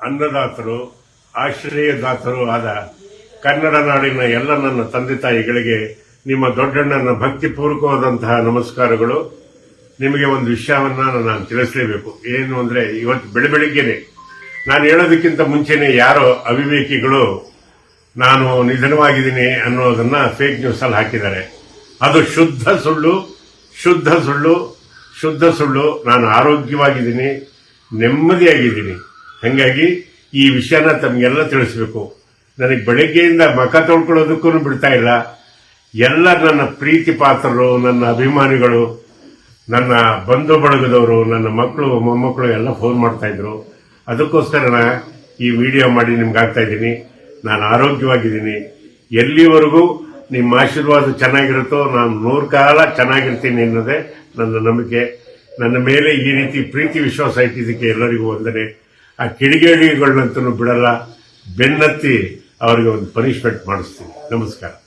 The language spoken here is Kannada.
ಅನ್ನದಾತರು, ಆಶ್ರಯದಾತರು ಆದ ಕನ್ನಡ ನಾಡಿನ ಎಲ್ಲ ನನ್ನ ತಂದೆ ತಾಯಿಗಳಿಗೆ ನಿಮ್ಮ ದೊಡ್ಡಣ್ಣನ ಭಕ್ತಿಪೂರ್ವಕವಾದಂತಹ ನಮಸ್ಕಾರಗಳು. ನಿಮಗೆ ಒಂದು ವಿಷಯವನ್ನ ನಾನು ತಿಳಿಸಲೇಬೇಕು. ಏನು ಅಂದ್ರೆ, ಇವತ್ತು ಬೆಳಗ್ಗೆನೆ ನಾನು ಹೇಳೋದಕ್ಕಿಂತ ಮುಂಚೆನೆ ಯಾರೋ ಅವಿವೇಕಿಗಳು ನಾನು ನಿಧನವಾಗಿದ್ದೀನಿ ಅನ್ನೋದನ್ನ ಫೇಕ್ ನ್ಯೂಸ್ ಅಲ್ಲಿ ಹಾಕಿದ್ದಾರೆ. ಅದು ಶುದ್ಧ ಸುಳ್ಳು, ಶುದ್ಧ ಸುಳ್ಳು, ಶುದ್ಧ ಸುಳ್ಳು. ನಾನು ಆರೋಗ್ಯವಾಗಿದ್ದೀನಿ, ನೆಮ್ಮದಿಯಾಗಿದ್ದೀನಿ. ಹಾಗಾಗಿ ಈ ವಿಷಯನ ತಮಗೆಲ್ಲ ತಿಳಿಸ್ಬೇಕು. ನನಗೆ ಬೆಳಗ್ಗೆಯಿಂದ ಮಖ ತೊಳ್ಕೊಳ್ಳೋದಕ್ಕೂ ಬಿಡ್ತಾ ಇಲ್ಲ. ಎಲ್ಲ ನನ್ನ ಪ್ರೀತಿ ಪಾತ್ರರು, ನನ್ನ ಅಭಿಮಾನಿಗಳು, ನನ್ನ ಬಂಧು ಬಳಗದವರು, ನನ್ನ ಮಕ್ಕಳು ಮೊಮ್ಮಕ್ಕಳು ಎಲ್ಲ ಫೋನ್ ಮಾಡ್ತಾ ಇದ್ರು. ಅದಕ್ಕೋಸ್ಕರ ಈ ವಿಡಿಯೋ ಮಾಡಿ ನಿಮ್ಗೆ ಆಗ್ತಾ ಇದ್ದೀನಿ. ನಾನು ಆರೋಗ್ಯವಾಗಿದ್ದೀನಿ. ಎಲ್ಲಿವರೆಗೂ ನಿಮ್ಮ ಆಶೀರ್ವಾದ ಚೆನ್ನಾಗಿರುತ್ತೋ ನಾನು 100 ಕಾಲ ಚೆನ್ನಾಗಿರ್ತೀನಿ ಅನ್ನೋದೇ ನನ್ನ ನಂಬಿಕೆ. ನನ್ನ ಮೇಲೆ ಈ ರೀತಿ ಪ್ರೀತಿ ವಿಶ್ವಾಸ ಇಟ್ಟಿದ್ದಕ್ಕೆ ಎಲ್ಲರಿಗೂ ವಂದನೆ. ಆ ಕಿಡಿಗೇಡಿಗಳನ್ನಂತೂ ಬಿಡಲ್ಲ, ಬೆನ್ನತ್ತಿ ಅವರಿಗೆ ಒಂದು ಪನಿಷ್ಮೆಂಟ್ ಮಾಡಿಸ್ತೀನಿ. ನಮಸ್ಕಾರ.